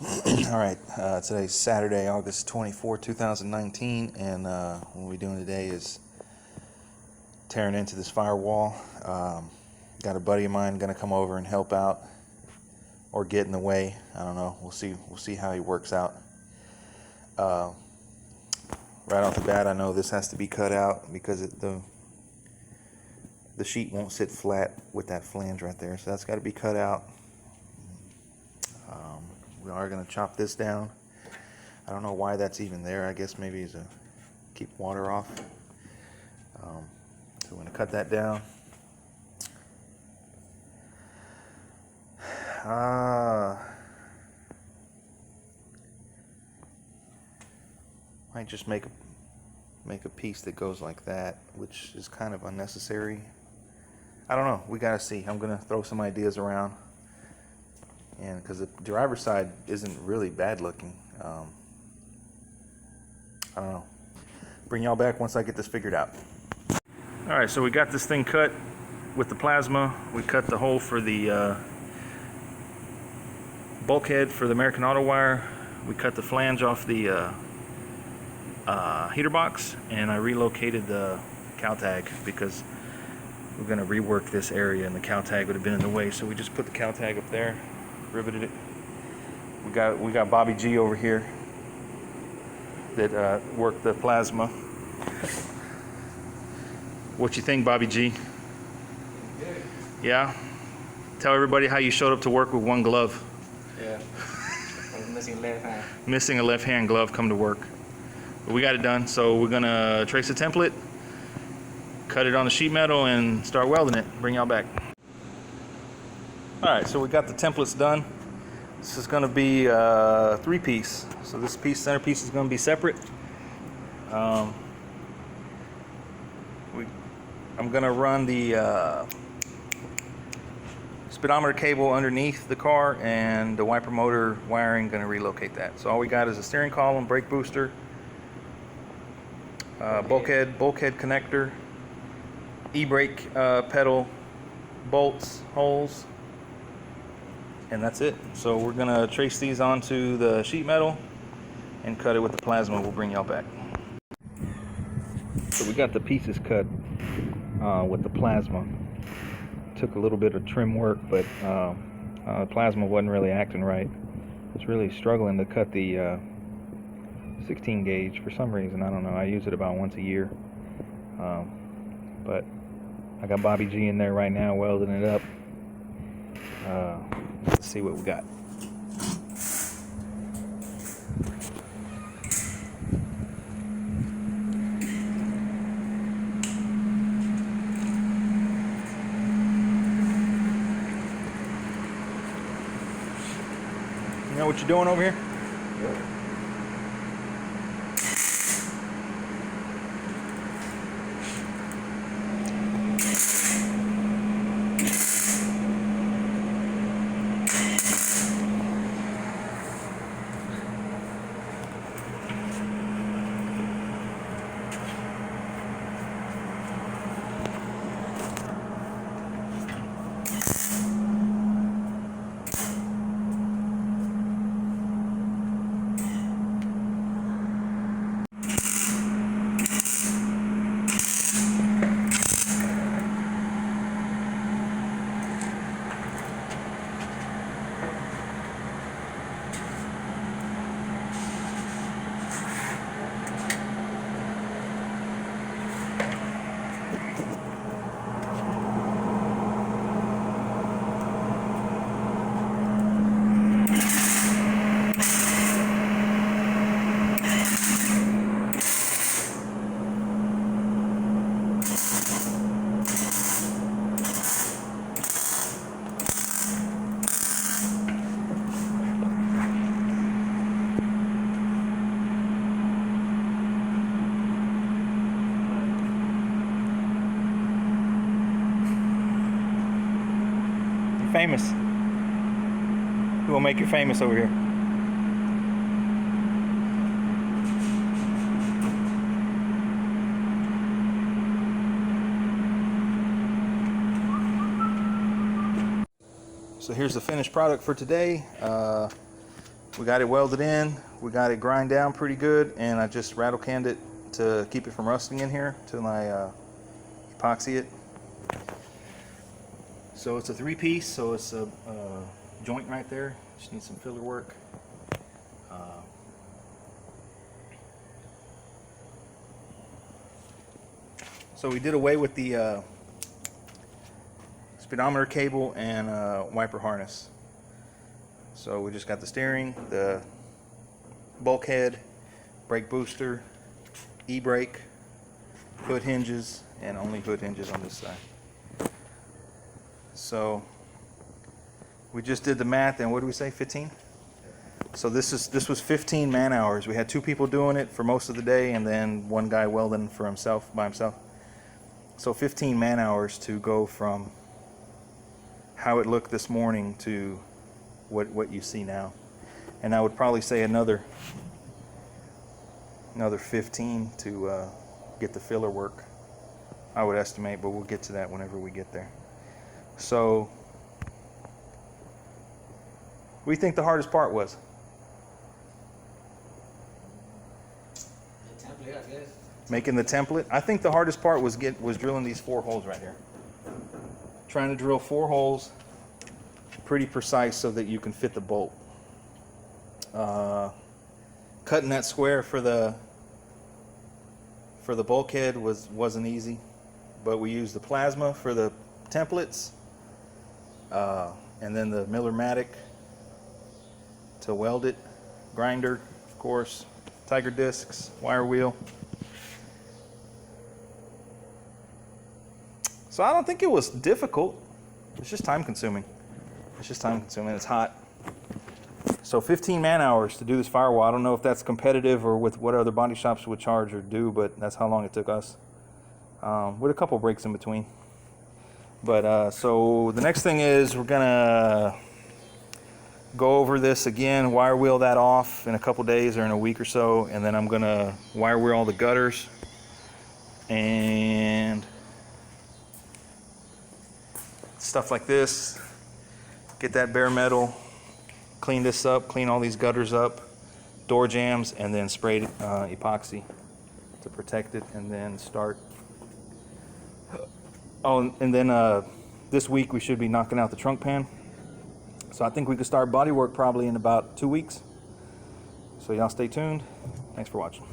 All right, today's Saturday, August 24, 2019, and what we're doing today is tearing into this firewall. Got a buddy of mine going to come over and help out or get in the way. I don't know. We'll see how he works out. Right off the bat, I know this has to be cut out because the sheet won't sit flat with that flange right there, so that's got to be cut out. We are going to chop this down. I don't know why that's even there. I guess maybe it's to keep water off. So we're going to cut that down. Might just make a piece that goes like that, which is kind of unnecessary. I don't know. We got to see. I'm going to throw some ideas around. And because the driver's side isn't really bad looking. I don't know. Bring y'all back once I get this figured out. All right, so we got this thing cut with the plasma. We cut the hole for the bulkhead for the American Auto wire. We cut the flange off the heater box, and I relocated the cow tag because we're going to rework this area and the cow tag would have been in the way. So we just put the cow tag up there, riveted it. We got Bobby G over here that worked the plasma. What you think, Bobby G? Good. Yeah? Tell everybody how you showed up to work with one glove. Yeah. I was missing a left hand. Missing a left hand glove, come to work. But we got it done, so we're gonna trace the template, cut it on the sheet metal, and start welding it. Bring y'all back. Alright, so we got the templates done. This is going to be a 3-piece. So this centerpiece is going to be separate. I'm going to run the speedometer cable underneath the car, and the wiper motor wiring, going to relocate that. So all we got is a steering column, brake booster, bulkhead connector, e-brake pedal, bolts, holes, and that's it. So we're gonna trace these onto the sheet metal and cut it with the plasma. We'll bring y'all back. So we got the pieces cut with the plasma. Took a little bit of trim work, but plasma wasn't really acting right. It's really struggling to cut the 16 gauge for some reason. I don't know. I use it about once a year. But I got Bobby G in there right now welding it up. Let's see what we got. You know what you're doing over here? Yeah. Famous. Who will make you famous over here? So here's the finished product for today. We got it welded in. We got it grind down pretty good, and I just rattle canned it to keep it from rusting in here till I epoxy it. So it's a 3-piece, so it's a joint right there. Just needs some filler work. So we did away with the speedometer cable and wiper harness. So we just got the steering, the bulkhead, brake booster, e-brake, hood hinges, and only hood hinges on this side. So we just did the math, and what did we say, 15? So this was 15 man hours. We had 2 people doing it for most of the day, and then 1 guy welding for himself, by himself. So 15 man hours to go from how it looked this morning to what you see now. And I would probably say another 15 to get the filler work, I would estimate, but we'll get to that whenever we get there. So what do you think the hardest part was? The template, I guess. Making the template. I think the hardest part was drilling these 4 holes right here. Trying to drill 4 holes pretty precise so that you can fit the bolt. Cutting that square for the bulkhead wasn't easy, but we used the plasma for the templates, and then the Miller-Matic to weld it, grinder, of course, tiger discs, wire wheel. So I don't think it was difficult. It's just time consuming. It's hot. So 15 man hours to do this firewall. I don't know if that's competitive or with what other body shops would charge or do, but that's how long it took us, with a couple breaks in between. But so the next thing is we're gonna go over this again, wire wheel that off in a couple days or in a week or so, and then I'm gonna wire wheel all the gutters and stuff like this. Get that bare metal, clean this up, clean all these gutters up, door jambs, and then spray epoxy to protect it, and then start. Oh, and then this week we should be knocking out the trunk pan. So I think we could start body work probably in about 2 weeks. So y'all stay tuned. Thanks for watching.